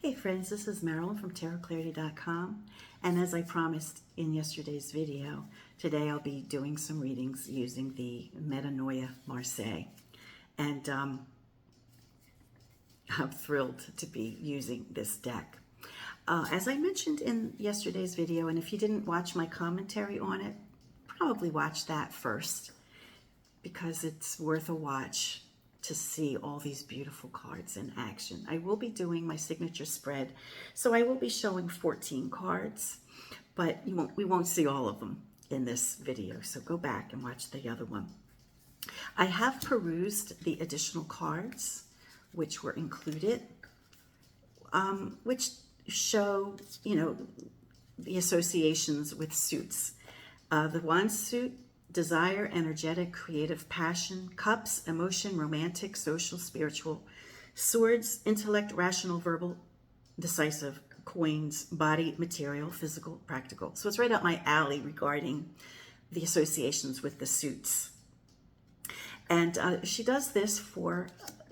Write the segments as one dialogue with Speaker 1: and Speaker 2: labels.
Speaker 1: Hey friends, this is Marilyn from tarotclarity.com, and as I promised in yesterday's video, today I'll be doing some readings using the Metanoia Marseille, and I'm thrilled to be using this deck. As I mentioned in yesterday's video, and if you didn't watch my commentary on it, probably watch that first because it's worth a watch to see all these beautiful cards in action. I will be doing my signature spread, so I will be showing 14 cards, but we won't see all of them in this video, so go back and watch the other one. I have perused the additional cards which were included, which show, the associations with suits. The Wand suit: desire, energetic, creative, passion. Cups: emotion, romantic, social, spiritual. Swords: intellect, rational, verbal, decisive. Coins: body, material, physical, practical. So it's right up my alley regarding the associations with the suits. And she does this for,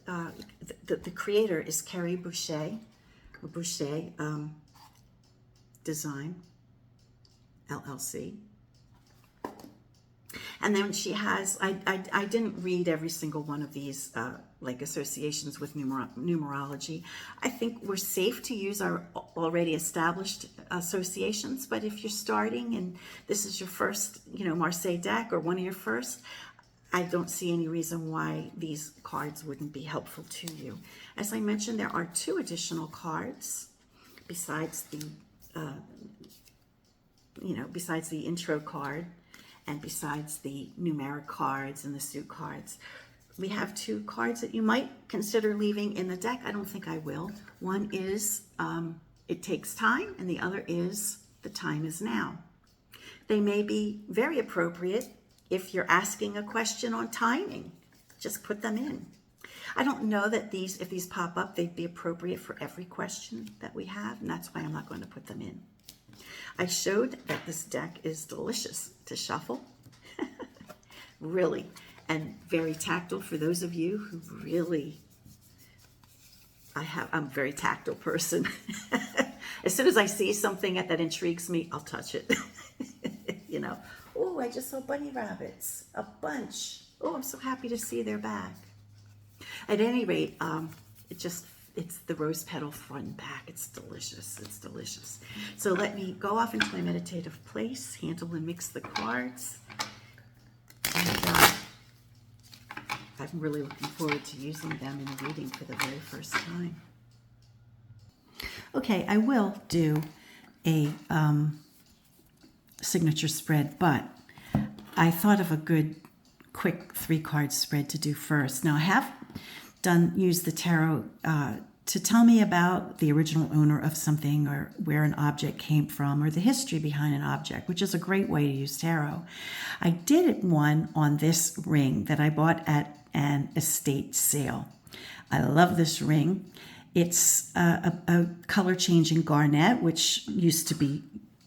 Speaker 1: the creator is Bouchette Design, LLC. And then she has, I didn't read every single one of these like associations with numerology. I think we're safe to use our already established associations, but if you're starting and this is your first, Marseille deck, or one of your first, I don't see any reason why these cards wouldn't be helpful to you. As I mentioned, there are 2 additional cards besides the, besides the intro card, and besides the numeric cards and the suit cards. We have 2 cards that you might consider leaving in the deck. I don't think I will. One is It Takes Time, and the other is The Time Is Now. They may be very appropriate if you're asking a question on timing. Just put them in. I don't know that if these pop up, they'd be appropriate for every question that we have, and that's why I'm not going to put them in. I showed that this deck is delicious to shuffle, really, and very tactile for those of you who really, I'm a very tactile person. As soon as I see something that intrigues me, I'll touch it. Oh, I just saw bunny rabbits, a bunch. Oh, I'm so happy to see they're back. At any rate, it's the rose petal front and back. It's delicious. It's delicious. So let me go off into my meditative place, handle and mix the cards. And I'm really looking forward to using them in a reading for the very first time. Okay, I will do a signature spread, but I thought of a good, quick 3-card spread to do first. Now, I have used the tarot to tell me about the original owner of something, or where an object came from, or the history behind an object, which is a great way to use tarot. I did one on this ring that I bought at an estate sale. I love this ring. It's a color-changing garnet, which used to be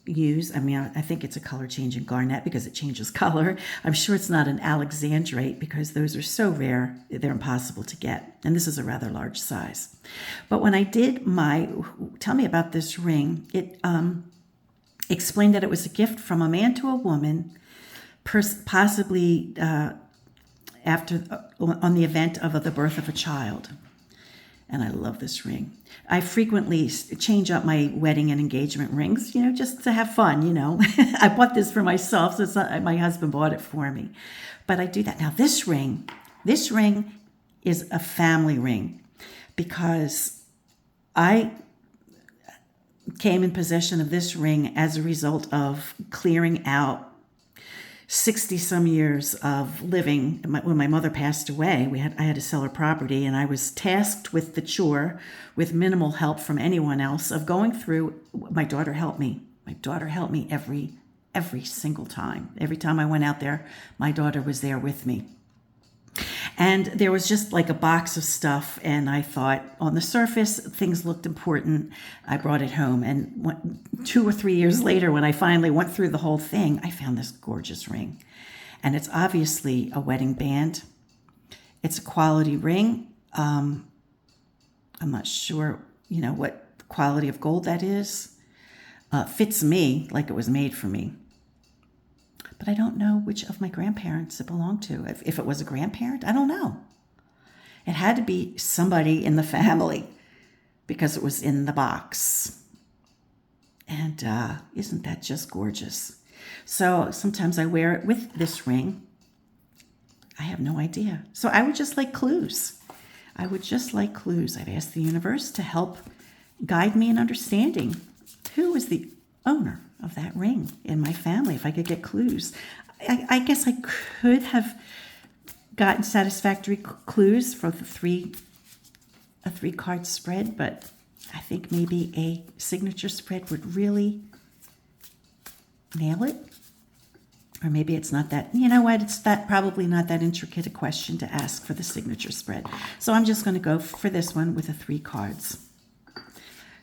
Speaker 1: used. I think it's a color-changing garnet because it changes color. I'm sure it's not an alexandrite because those are so rare, they're impossible to get. And this is a rather large size. But when I did tell me about this ring, it explained that it was a gift from a man to a woman, possibly on the event of the birth of a child. And I love this ring. I frequently change up my wedding and engagement rings, just to have fun, I bought this for myself, so it's not, my husband bought it for me. But I do that. Now, this ring is a family ring because I came in possession of this ring as a result of clearing out 60-some years of living. When my mother passed away, I had to sell her property, and I was tasked with the chore, with minimal help from anyone else, of going through. My daughter helped me. My daughter helped me every single time. Every time I went out there, my daughter was there with me. And there was just like a box of stuff, and I thought, on the surface, things looked important. I brought it home, and 2 or 3 years later, when I finally went through the whole thing, I found this gorgeous ring. And it's obviously a wedding band. It's a quality ring. I'm not sure, what quality of gold that is. Fits me like it was made for me. But I don't know which of my grandparents it belonged to. If it was a grandparent, I don't know. It had to be somebody in the family because it was in the box. And isn't that just gorgeous? So sometimes I wear it with this ring. I have no idea. So I would just like clues. I've asked the universe to help guide me in understanding who is the owner of that ring in my family. If I could get clues, I guess I could have gotten satisfactory clues for a 3-card spread, but I think maybe a signature spread would really nail it. Or maybe it's not that, you know what, it's probably not that intricate a question to ask for the signature spread. So I'm just going to go for this one with the 3 cards.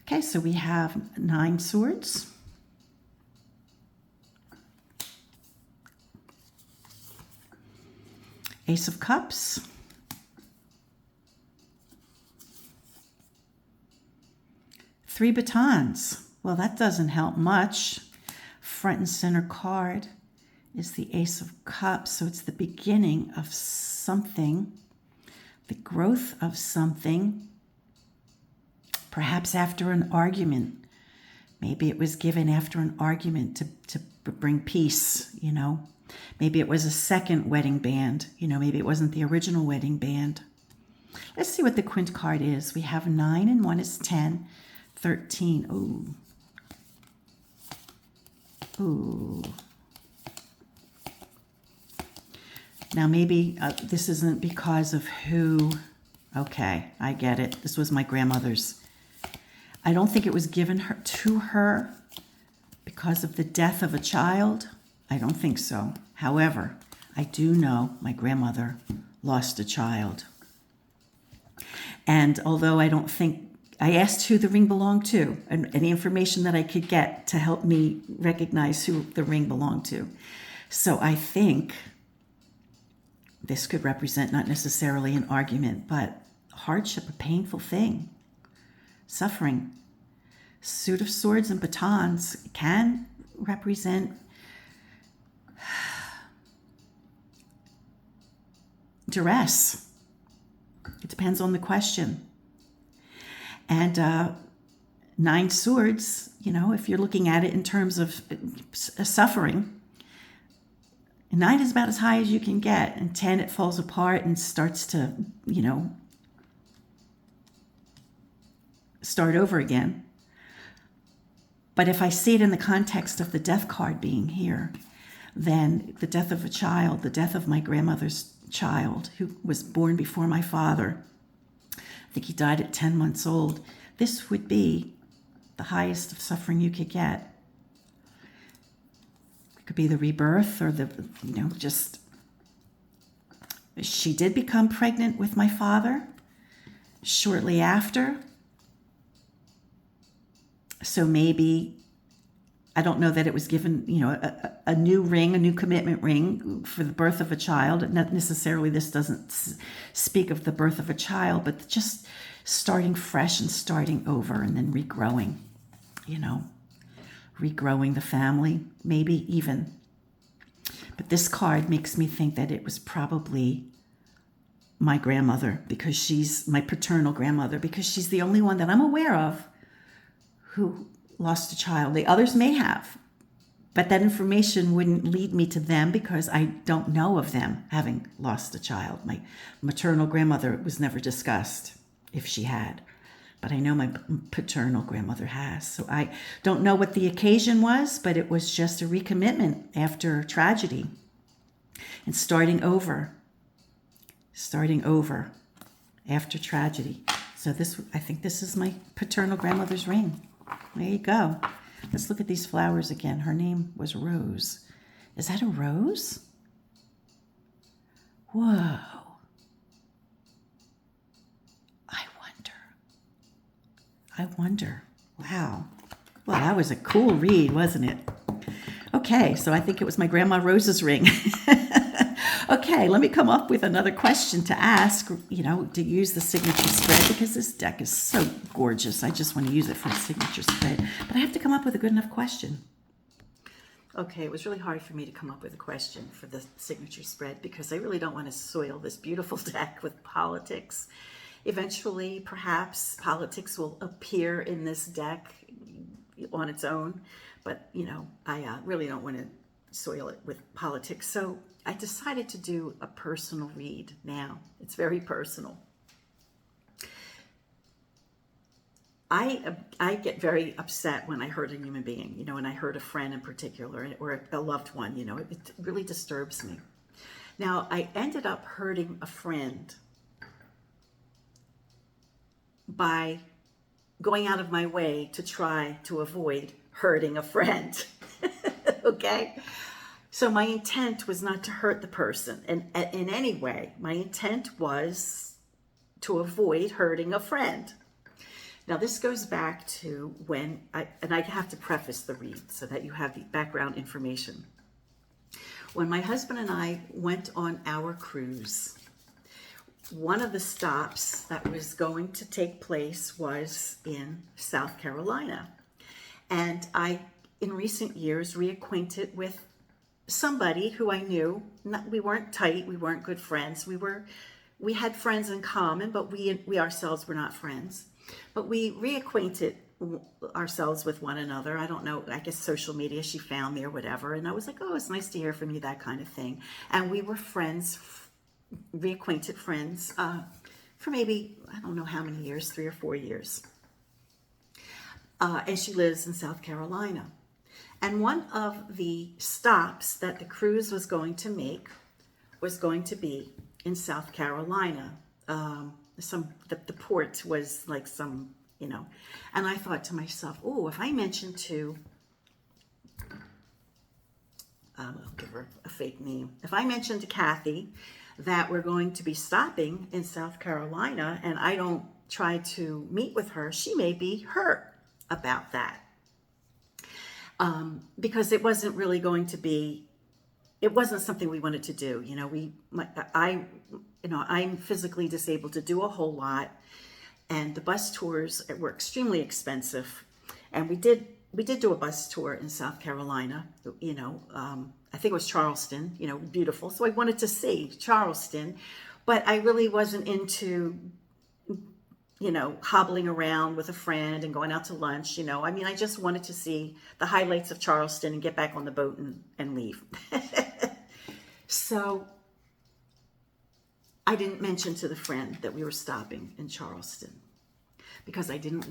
Speaker 1: Okay, so we have 9 swords. Ace of Cups. Three batons. Well, that doesn't help much. Front and center card is the Ace of Cups, so it's the beginning of something, the growth of something, perhaps after an argument. Maybe it was given after an argument to bring peace, you know. Maybe it was a second wedding band, you know, maybe it wasn't the original wedding band. Let's see what the quint card is. We have 9 and 1 is 10, 13. Ooh. Now, maybe this isn't because of who. Okay, I get it. This was my grandmother's. I don't think it was given to her because of the death of a child. I don't think so. However, I do know my grandmother lost a child. And although I don't think, I asked who the ring belonged to and any information that I could get to help me recognize who the ring belonged to. So I think this could represent not necessarily an argument, but hardship, a painful thing, suffering. Suit of Swords and batons can represent duress. It depends on the question. And 9 swords, you know, if you're looking at it in terms of suffering, 9 is about as high as you can get, and 10, it falls apart and starts to, you know, start over again. But if I see it in the context of the death card being here, then the death of a child, the death of my grandmother's child, who was born before my father, I think he died at 10 months old, this would be the highest of suffering you could get. It could be the rebirth or the, you know, just, she did become pregnant with my father shortly after. So maybe, I don't know that it was given, you know, a new ring, a new commitment ring for the birth of a child. Not necessarily, this doesn't speak of the birth of a child, but just starting fresh and starting over and then regrowing, you know, regrowing the family, maybe even. But this card makes me think that it was probably my grandmother, because she's my paternal grandmother, because she's the only one that I'm aware of who lost a child. The others may have, but that information wouldn't lead me to them because I don't know of them having lost a child. My maternal grandmother was never discussed if she had, but I know my paternal grandmother has. So I don't know what the occasion was, but it was just a recommitment after tragedy and starting over after tragedy. So this, I think this is my paternal grandmother's ring. There you go. Let's look at these flowers again. Her name was Rose. Is that a rose? Whoa. I wonder. Wow. Well, that was a cool read, wasn't it? Okay, so I think it was my Grandma Rose's ring. Okay, let me come up with another question to ask, to use the signature spread, because this deck is so gorgeous. I just want to use it for a signature spread. But I have to come up with a good enough question. Okay, it was really hard for me to come up with a question for the signature spread because I really don't want to soil this beautiful deck with politics. Eventually, perhaps politics will appear in this deck on its own, but I really don't want to soil it with politics. So I decided to do a personal read now. It's very personal. I get very upset when I hurt a human being, when I hurt a friend in particular or a loved one, it really disturbs me. Now, I ended up hurting a friend by going out of my way to try to avoid hurting a friend. Okay? So my intent was not to hurt the person in any way. My intent was to avoid hurting a friend. Now, this goes back to when I have to preface the read so that you have the background information. When my husband and I went on our cruise, one of the stops that was going to take place was in South Carolina. And I, in recent years, reacquainted with somebody who I knew. We weren't tight, we weren't good friends. We had friends in common, but we ourselves were not friends. But we reacquainted ourselves with one another. I don't know, I guess social media, she found me or whatever. And I was like, oh, it's nice to hear from you, that kind of thing. And we were friends, reacquainted friends for maybe, I don't know how many years, 3 or 4 years. And she lives in South Carolina. And one of the stops that the cruise was going to make was going to be in South Carolina. The port was like some, and I thought to myself, oh, if I mention to, I'll give her a fake name. If I mention to Kathy that we're going to be stopping in South Carolina and I don't try to meet with her, she may be hurt about that. Because it wasn't really going to be, it wasn't something we wanted to do. I'm physically disabled to do a whole lot, and the bus tours were extremely expensive. And we did do a bus tour in South Carolina. I think it was Charleston. Beautiful. So I wanted to see Charleston, but I really wasn't into hobbling around with a friend and going out to lunch. I just wanted to see the highlights of Charleston and get back on the boat and leave. So I didn't mention to the friend that we were stopping in Charleston because I didn't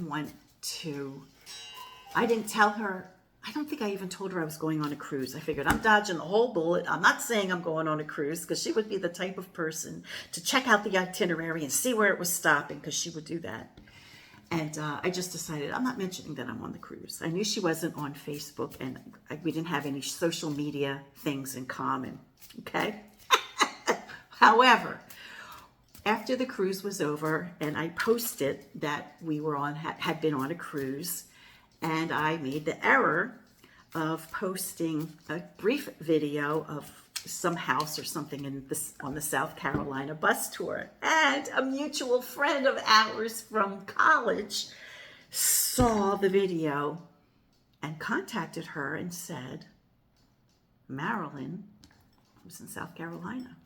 Speaker 1: tell her. I don't think I even told her I was going on a cruise. I figured I'm dodging the whole bullet. I'm not saying I'm going on a cruise because she would be the type of person to check out the itinerary and see where it was stopping, because she would do that. And I just decided I'm not mentioning that I'm on the cruise. I knew she wasn't on Facebook, and we didn't have any social media things in common. Okay? However, after the cruise was over and I posted that we were had been on a cruise, and I made the error of posting a brief video of some house or something on the South Carolina bus tour. And a mutual friend of ours from college saw the video and contacted her and said, Marilyn was in South Carolina.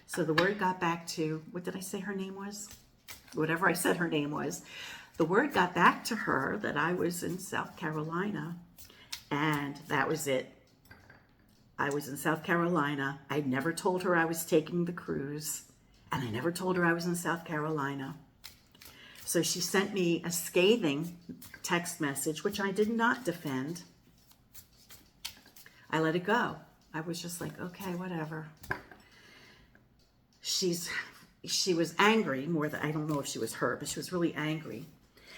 Speaker 1: So the word got back to, what did I say her name was? Whatever I said her name was. The word got back to her that I was in South Carolina, and that was it. I was in South Carolina. I never told her I was taking the cruise, and I never told her I was in South Carolina. So she sent me a scathing text message, which I did not defend. I let it go. I was just like, okay, whatever. She was angry more than, I don't know if she was hurt, but she was really angry.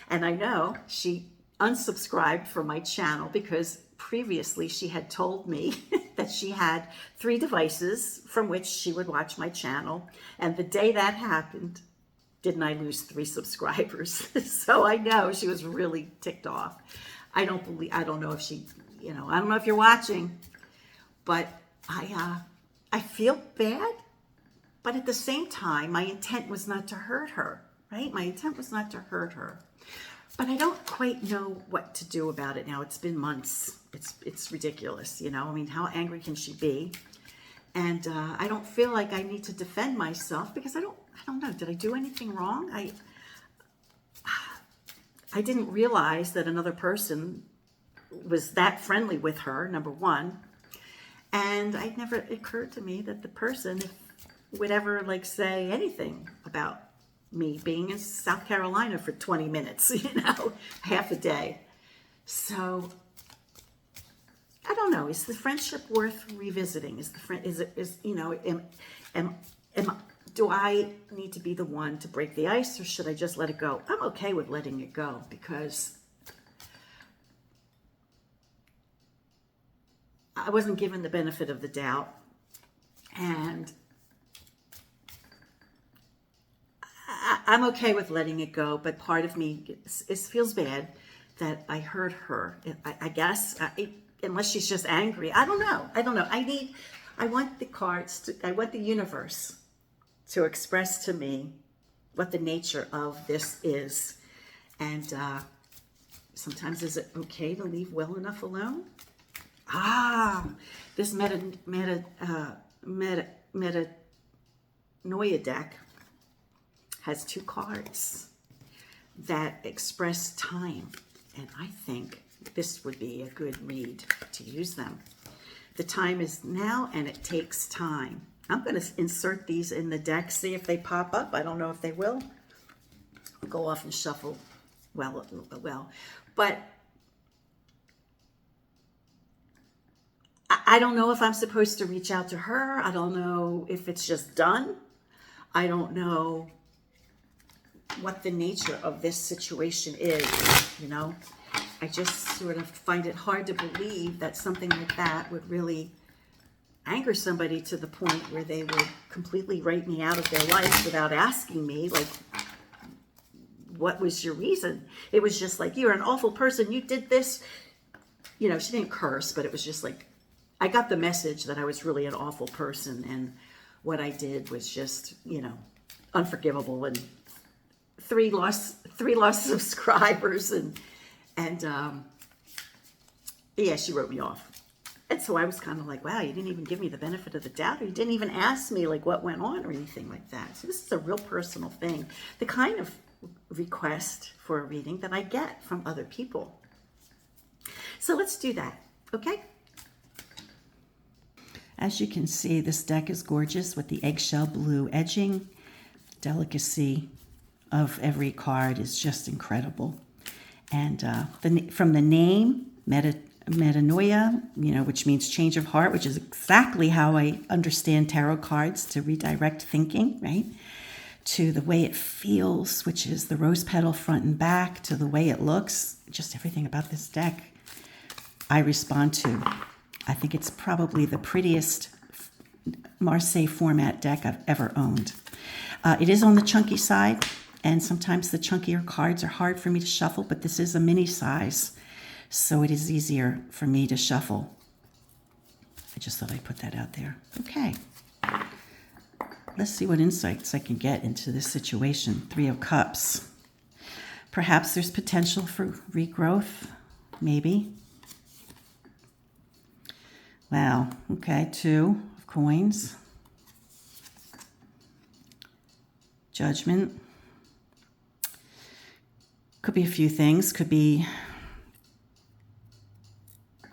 Speaker 1: And I know she unsubscribed from my channel because previously she had told me that she had 3 devices from which she would watch my channel. And the day that happened, didn't I lose 3 subscribers? So I know she was really ticked off. I don't know if she, I don't know if you're watching, but I I feel bad, but at the same time, my intent was not to hurt her, right? My intent was not to hurt her. But I don't quite know what to do about it now. It's been months. It's ridiculous, you know? I mean, how angry can she be? And I don't feel like I need to defend myself because I don't know. Did I do anything wrong? I didn't realize that another person was that friendly with her, number one. And it never occurred to me that the person would ever like say anything about me being in South Carolina for 20 minutes, you know, half a day. So I don't know. Is the friendship worth revisiting? Do I need to be the one to break the ice, or should I just let it go? I'm okay with letting it go because I wasn't given the benefit of the doubt, and I'm okay with letting it go. But part of me feels bad that I hurt her. I guess unless she's just angry. I don't know. I want the cards. I want the universe to express to me what the nature of this is. And sometimes is it okay to leave well enough alone? This Metanoia deck has 2 cards that express time. And I think this would be a good read to use them. The time is now and it takes time. I'm going to insert these in the deck, see if they pop up. I don't know if they will. I'll go off and shuffle well. But I don't know if I'm supposed to reach out to her. I don't know if it's just done. I don't know what the nature of this situation is, you know. I just sort of find it hard to believe that something like that would really anger somebody to the point where they would completely write me out of their life without asking me, like, what was your reason? It was just like, you're an awful person, you did this. You know, she didn't curse, but it was just like, I got the message that I was really an awful person, and what I did was just, you know, unforgivable, and three lost subscribers, and yeah, she wrote me off. And so I was kind of like, wow, you didn't even give me the benefit of the doubt, or you didn't even ask me like what went on or anything like that. So this is a real personal thing, the kind of request for a reading that I get from other people. So let's do that, okay? As you can see, this deck is gorgeous with the eggshell blue edging. Delicacy of every card is just incredible. And from the name, Metanoia, you know, which means change of heart, which is exactly how I understand tarot cards, to redirect thinking, right? To the way it feels, which is the rose petal front and back, to the way it looks, just everything about this deck I respond to. I think it's probably the prettiest Marseille format deck I've ever owned. It is on the chunky side, and sometimes the chunkier cards are hard for me to shuffle, but this is a mini size, so it is easier for me to shuffle. I just thought I'd put that out there. Okay. Let's see what insights I can get into this situation. 3 of Cups. Perhaps there's potential for regrowth, maybe. Wow, okay, 2 of Coins. Judgment. Could be a few things. It could be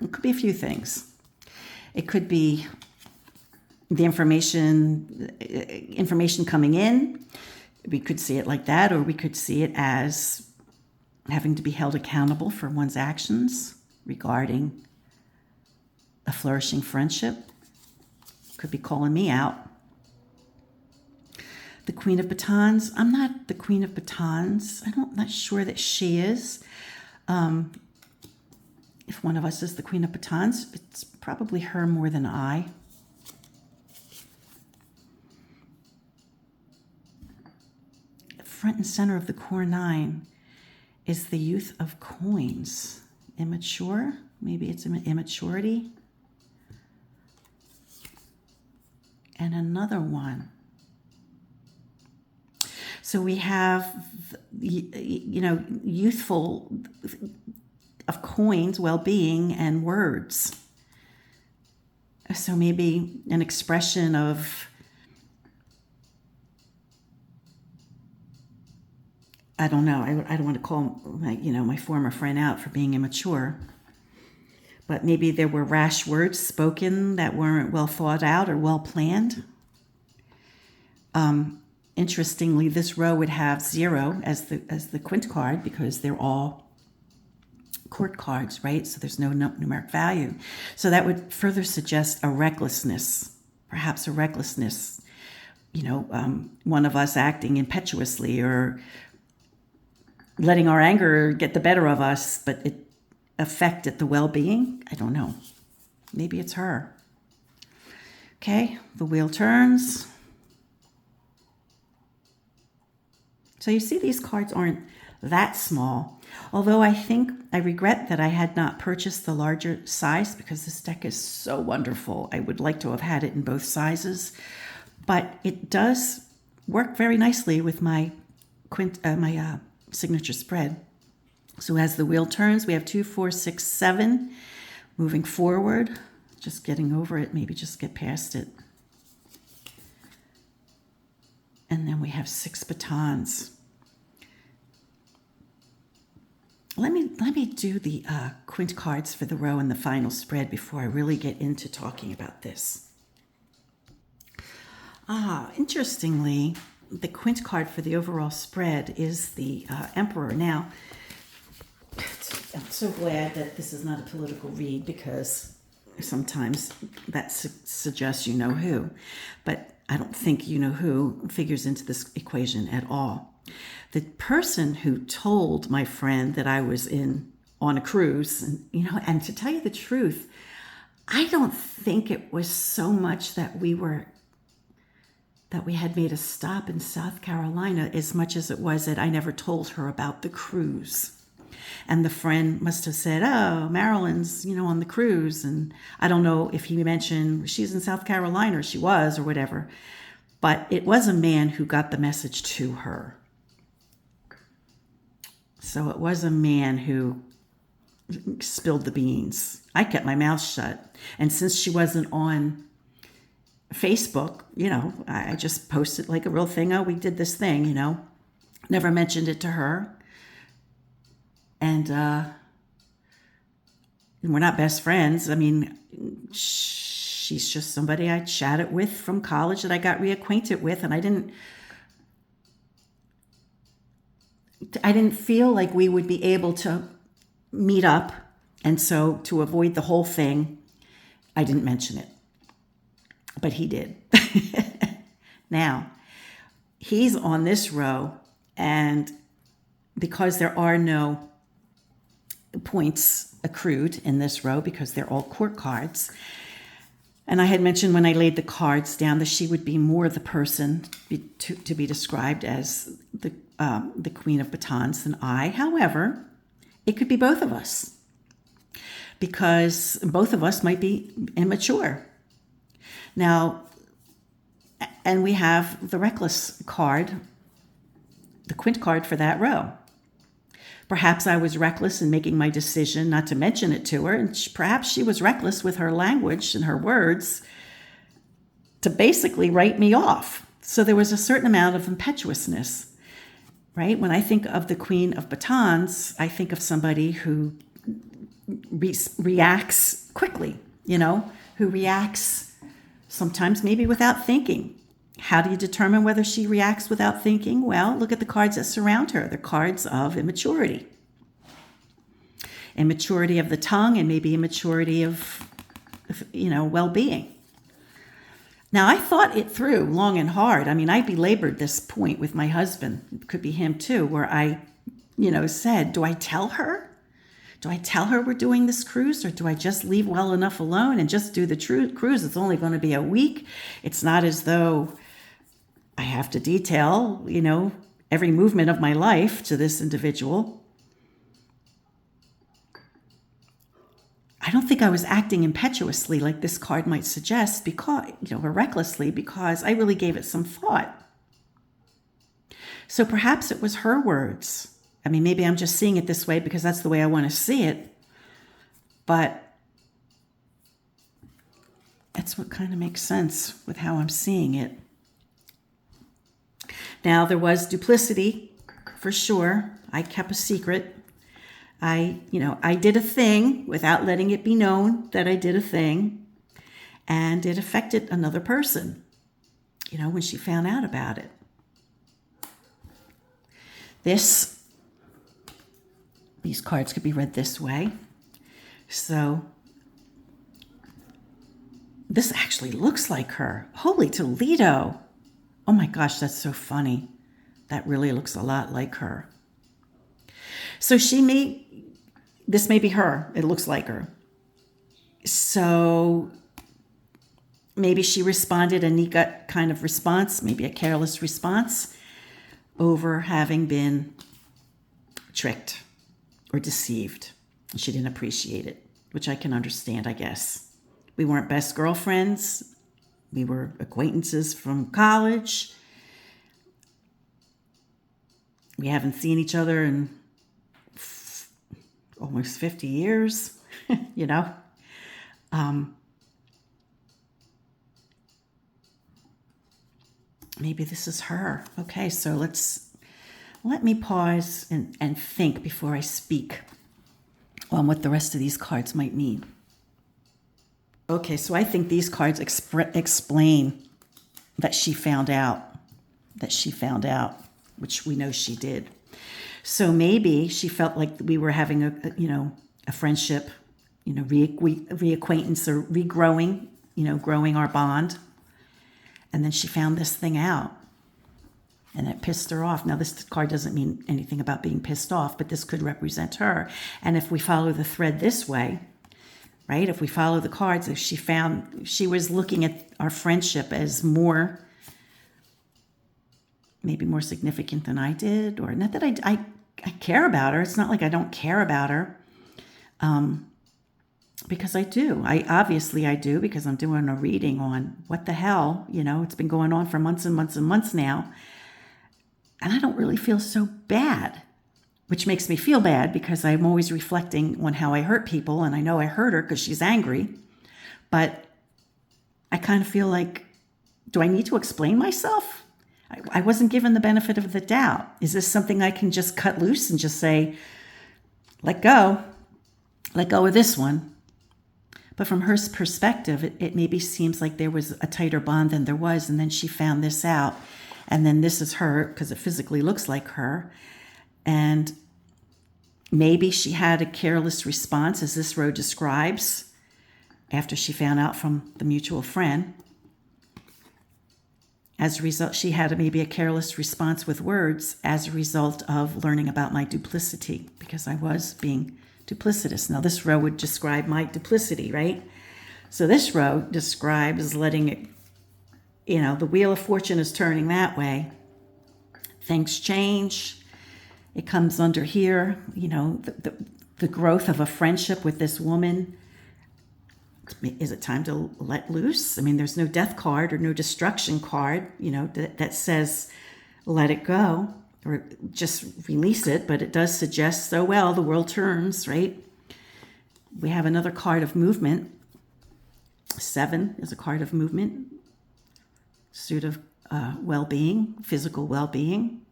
Speaker 1: a few things. It could be the information coming in. We could see it like that, or we could see it as having to be held accountable for one's actions regarding a flourishing friendship. Could be calling me out. The Queen of Batons. I'm not the Queen of Batons. I'm not sure that she is. If one of us is the Queen of Batons, it's probably her more than I. Front and center of the core 9 is the Youth of Coins. Immature? Maybe it's immaturity. and another one. So we have, youthful of coins, well-being, and words. So maybe an expression of, I don't know, I don't want to call my former friend out for being immature. But maybe there were rash words spoken that weren't well thought out or well planned. Interestingly, this row would have 0 as the quint card because they're all court cards, right? So there's no numeric value. So that would further suggest a recklessness, perhaps a recklessness, one of us acting impetuously or letting our anger get the better of us, but it affected the well-being. I don't know. Maybe it's her. Okay, the wheel turns. So you see these cards aren't that small, although I regret that I had not purchased the larger size because this deck is so wonderful. I would like to have had it in both sizes, but it does work very nicely with my signature spread. So as the wheel turns, we have 2, 4, 6, 7 moving forward, just getting over it, maybe just get past it. And then we have 6 batons. Let me do the quint cards for the row and the final spread before I really get into talking about this. Interestingly, the quint card for the overall spread is the Emperor. Now, I'm so glad that this is not a political read because sometimes that suggests you know who, but I don't think you know who figures into this equation at all. The person who told my friend that I was on a cruise, and to tell you the truth, I don't think it was so much that we had made a stop in South Carolina as much as it was that I never told her about the cruise. And the friend must have said, oh, Marilyn's, on the cruise. And I don't know if he mentioned she's in South Carolina or she was or whatever. But it was a man who got the message to her. So it was a man who spilled the beans. I kept my mouth shut. And since she wasn't on Facebook, I just posted like a real thing. Oh, we did this thing, Never mentioned it to her. And we're not best friends. I mean, she's just somebody I chatted with from college that I got reacquainted with. And I didn't feel like we would be able to meet up. And so to avoid the whole thing, I didn't mention it. But he did. Now, he's on this row, and because there are no points accrued in this row because they're all court cards, and I had mentioned when I laid the cards down that she would be more the person to be described as the Queen of Batons than I. However, it could be both of us because both of us might be immature. Now, and we have the reckless card, the quint card for that row. Perhaps I was reckless in making my decision not to mention it to her, and perhaps she was reckless with her language and her words to basically write me off. So there was a certain amount of impetuousness, right? When I think of the Queen of Batons, I think of somebody who reacts quickly, who reacts sometimes maybe without thinking. How do you determine whether she reacts without thinking? Well, look at the cards that surround her. They're cards of immaturity. Immaturity of the tongue and maybe immaturity of well-being. Now, I thought it through long and hard. I mean, I belabored this point with my husband. It could be him too, where I, said, do I tell her? Do I tell her we're doing this cruise, or do I just leave well enough alone and just do the cruise? It's only going to be a week. It's not as though I have to detail, every movement of my life to this individual. I don't think I was acting impetuously like this card might suggest, because, or recklessly, because I really gave it some thought. So perhaps it was her words. I mean, maybe I'm just seeing it this way because that's the way I want to see it. But that's what kind of makes sense with how I'm seeing it. Now, there was duplicity, for sure. I kept a secret. I did a thing without letting it be known that I did a thing. And it affected another person, when she found out about it. These cards could be read this way. So this actually looks like her. Holy Toledo. Oh my gosh, that's so funny. That really looks a lot like her. So this may be her. It looks like her. So maybe she responded a knee gut kind of response, maybe a careless response over having been tricked or deceived. She didn't appreciate it, which I can understand, I guess. We weren't best girlfriends. We were acquaintances from college. We haven't seen each other in almost 50 years, Maybe this is her. Okay, so let me pause and think before I speak on what the rest of these cards might mean. Okay, so I think these cards explain that she found out, which we know she did. So maybe she felt like we were having a friendship, reacquaintance or regrowing, growing our bond. And then she found this thing out and it pissed her off. Now, this card doesn't mean anything about being pissed off, but this could represent her. And if we follow the thread this way, right? If we follow the cards, if she was looking at our friendship as maybe more significant than I did, or not that I care about her. It's not like I don't care about her. Because I do. I do, because I'm doing a reading on what the hell, it's been going on for months and months and months now. And I don't really feel so bad, which makes me feel bad because I'm always reflecting on how I hurt people. And I know I hurt her because she's angry. But I kind of feel like, do I need to explain myself? I wasn't given the benefit of the doubt. Is this something I can just cut loose and just say, let go of this one? But from her perspective, it maybe seems like there was a tighter bond than there was. And then she found this out. And then this is her because it physically looks like her. And maybe she had a careless response, as this row describes, after she found out from the mutual friend. As a result, she had maybe a careless response with words as a result of learning about my duplicity, because I was being duplicitous. Now, this row would describe my duplicity, right? So this row describes letting it, the wheel of fortune is turning that way. Things change. It comes under here, the growth of a friendship with this woman. Is it time to let loose? I mean, there's no death card or no destruction card, that says let it go or just release it. But it does suggest, the world turns, right? We have another card of movement. 7 is a card of movement, suit of well-being, physical well-being.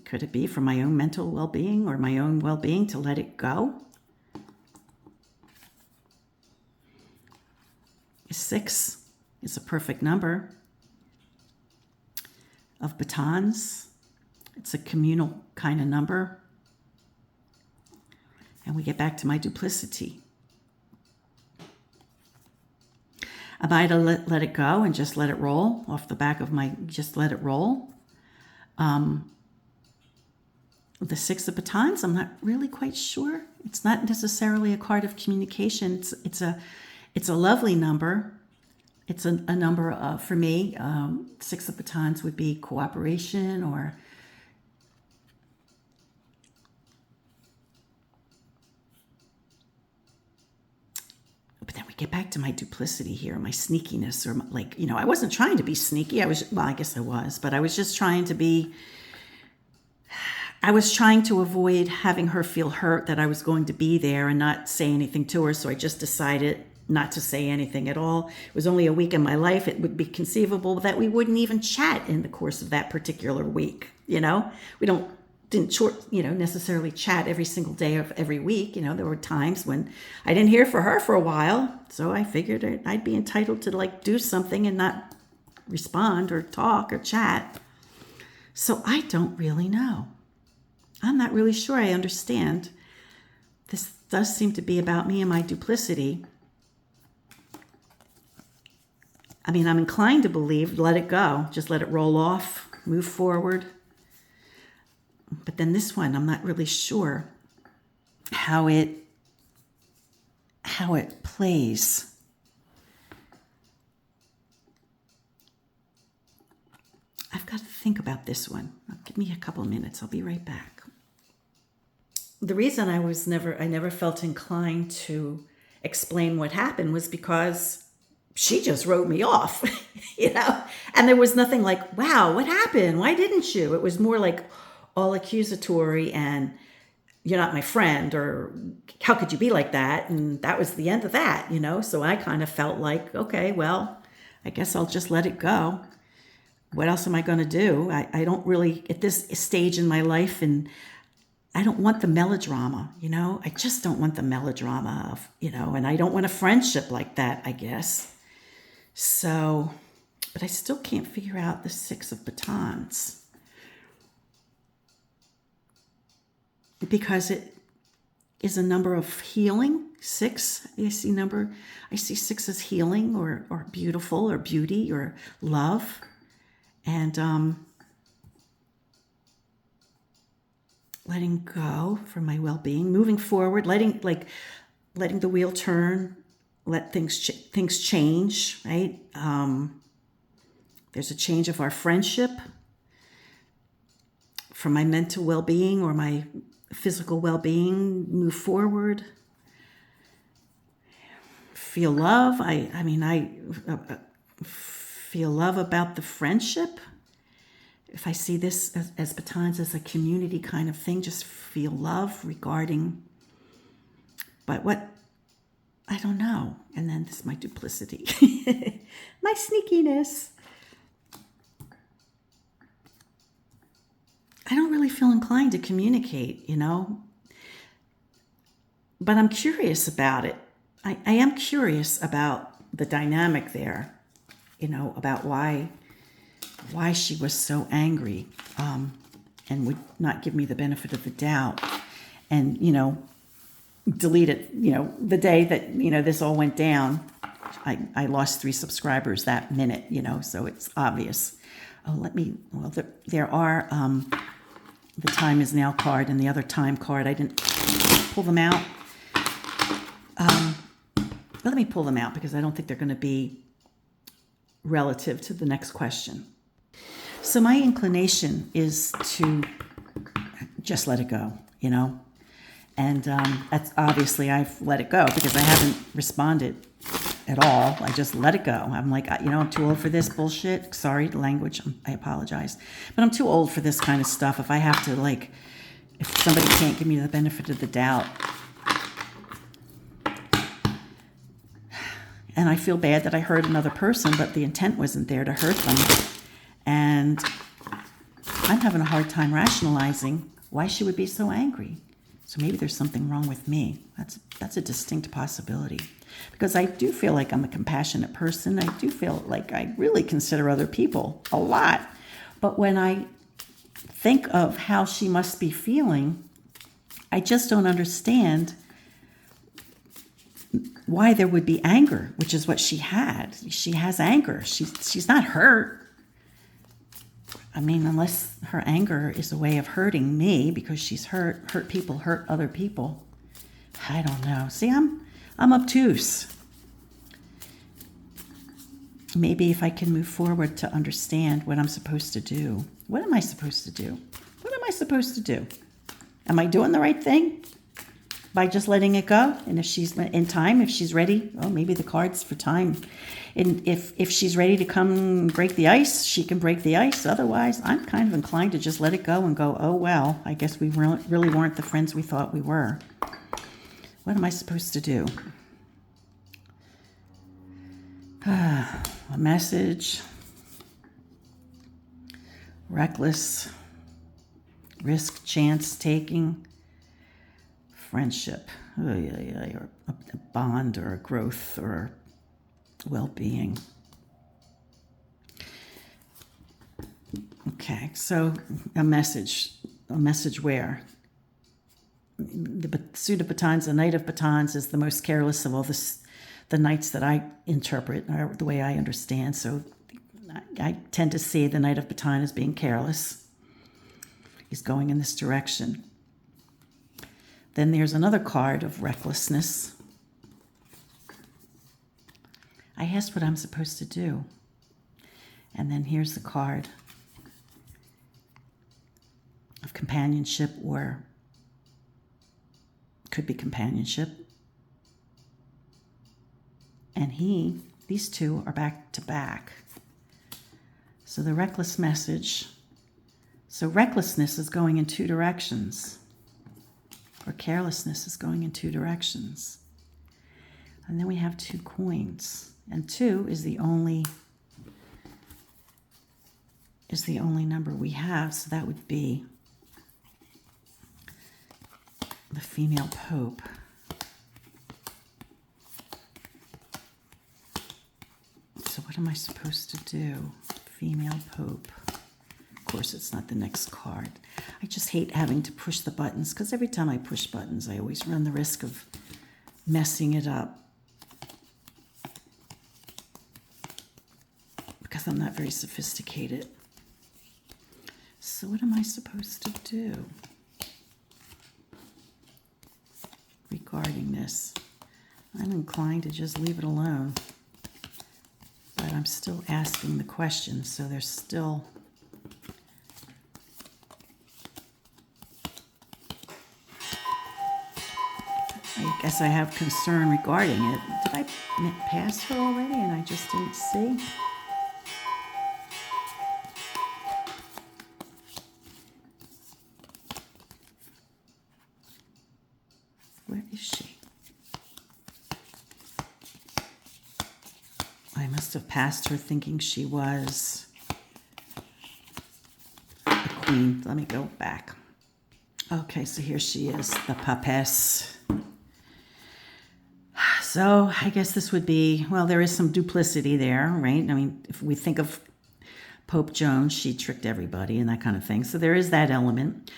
Speaker 1: Could it be for my own mental well-being or my own well-being to let it go? 6 is a perfect number of batons. It's a communal kind of number. And we get back to my duplicity. Am I to let it go and just let it roll off the back of just let it roll? The 6 of batons, I'm not really quite sure. It's not necessarily a card of communication. It's a lovely number. It's a number for me. 6 of batons would be cooperation or get back to my duplicity here, my sneakiness, or like, I wasn't trying to be sneaky. I guess I was, but I was just trying to avoid having her feel hurt that I was going to be there and not say anything to her. So I just decided not to say anything at all. It was only a week in my life. It would be conceivable that we wouldn't even chat in the course of that particular week. We didn't necessarily chat every single day of every week. There were times when I didn't hear from her for a while. So I figured I'd be entitled to like do something and not respond or talk or chat. So I don't really know. I'm not really sure I understand. This does seem to be about me and my duplicity. I mean, I'm inclined to believe, let it go. Just let it roll off, move forward. But then this one, I'm not really sure how it plays. I've got to think about this one. Give me a couple of minutes. I'll be right back. The reason I never felt inclined to explain what happened was because she just wrote me off, and there was nothing like, wow, what happened? Why didn't you? It was more like all accusatory and you're not my friend, or how could you be like that? And that was the end of that, So I kind of felt like, okay, well, I guess I'll just let it go. What else am I going to do? I don't really, at this stage in my life, and I don't want the melodrama, I just don't want the melodrama of, and I don't want a friendship like that, I guess. So, but I still can't figure out the 6 of batons. Because it is a number of healing. 6, I see 6 as healing or beautiful or beauty or love. And letting go for my well-being, moving forward, letting the wheel turn, let things change, right? There's a change of our friendship from my mental well-being or my physical well-being, move forward, feel love. I feel love about the friendship. If I see this as batons as a community kind of thing, just feel love regarding, but what, I don't know. And then this is my duplicity, my sneakiness. I don't really feel inclined to communicate, but I'm curious about it. I am curious about the dynamic there, about why she was so angry, and would not give me the benefit of the doubt, and delete it. The day that this all went down, I lost 3 subscribers that minute. So it's obvious. There are the time is now card and the other time card. I didn't pull them out. Let me pull them out because I don't think they're going to be relative to the next question. So my inclination is to just let it go, and that's obviously I've let it go because I haven't responded at all. I just let it go. I'm like, I'm too old for this bullshit. Sorry, the language. I apologize, but I'm too old for this kind of stuff. If I have to if somebody can't give me the benefit of the doubt, and I feel bad that I hurt another person, but the intent wasn't there to hurt them. And I'm having a hard time rationalizing why she would be so angry. So maybe there's something wrong with me. That's a distinct possibility. Because I do feel like I'm a compassionate person. I do feel like I really consider other people a lot. But when I think of how she must be feeling, I just don't understand why there would be anger, which is what she had. She has anger. She's not hurt. I mean, unless her anger is a way of hurting me because she's hurt people, hurt other people. I don't know. See, I'm obtuse. Maybe if I can move forward to understand what I'm supposed to do. What am I supposed to do? What am I supposed to do? Am I doing the right thing? by just letting it go. And if she's in time, if she's ready, oh, maybe the card's for time. And if she's ready to come break the ice, she can break the ice. Otherwise, I'm kind of inclined to just let it go and go, oh, well, I guess we really weren't the friends we thought we were. What am I supposed to do? A message. Reckless. Risk, chance taking. Friendship. Or a bond or a growth or well-being. Okay, so a message where? The suit of batons, the knight of batons, is the most careless of all the knights that I interpret, or the way I understand. So I tend to see the knight of baton as being careless. He's going in this direction. Then there's another card of recklessness. I asked what I'm supposed to do. And then here's the card of companionship, or could be companionship. And these two are back to back. So the reckless message. So recklessness is going in two directions, or carelessness is going in two directions. And then we have 2 coins, and 2 is the only number we have, so that would be the female pope. So what am I supposed to do? Female pope. Of course, it's not the next card. I just hate having to push the buttons, because every time I push buttons, I always run the risk of messing it up, because I'm not very sophisticated. So what am I supposed to do regarding this? I'm inclined to just leave it alone, but I'm still asking the question, so there's still I guess I have concern regarding it. Did I pass her already and I just didn't see? Where is she? I must have passed her thinking she was the queen. Let me go back. Okay, so here she is, the papess. So I guess this would be, well, there is some duplicity there, right? I mean, if we think of Pope Joan, she tricked everybody and that kind of thing. So there is that element.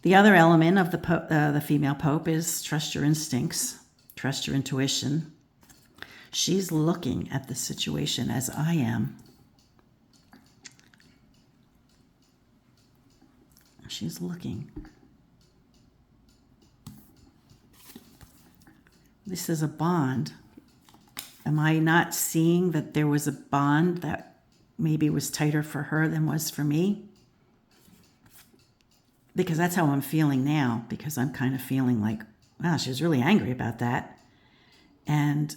Speaker 1: The other element of the female pope is trust your instincts, trust your intuition. She's looking at the situation as I am. She's looking. This is a bond. Am I not seeing that there was a bond that maybe was tighter for her than was for me? Because that's how I'm feeling now, because I'm kind of feeling like, wow, she was really angry about that. And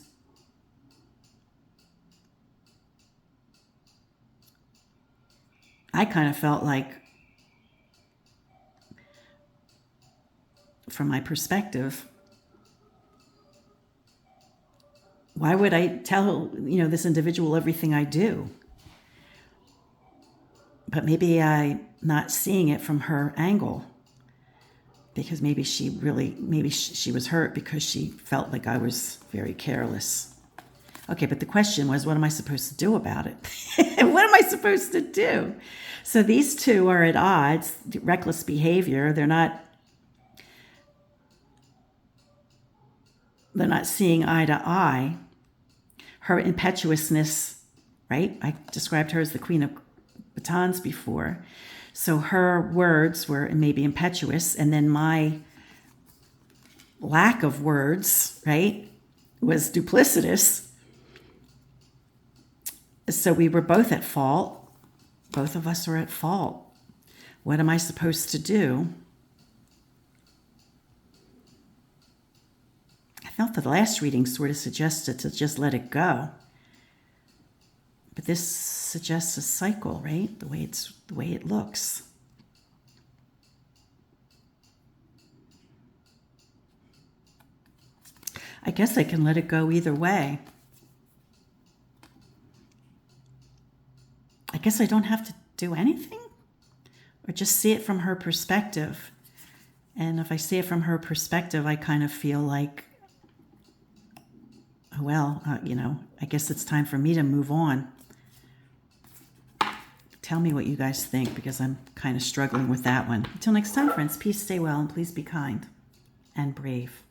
Speaker 1: I kind of felt like, from my perspective, why would I tell, this individual everything I do? But maybe I'm not seeing it from her angle, because maybe she was hurt because she felt like I was very careless. Okay, but the question was, what am I supposed to do about it? What am I supposed to do? So these two are at odds, reckless behavior. They're not seeing eye to eye. Her impetuousness, right? I described her as the queen of batons before. So her words were maybe impetuous, and then my lack of words, right, was duplicitous. So we were both at fault. Both of us are at fault. What am I supposed to do? felt the last reading sort of suggested to just let it go. But this suggests a cycle, right? The way it looks. I guess I can let it go either way. I guess I don't have to do anything, or just see it from her perspective. And if I see it from her perspective, I kind of feel like, well, I guess it's time for me to move on. Tell me what you guys think, because I'm kind of struggling with that one. Until next time, friends, peace, stay well, and please be kind and brave.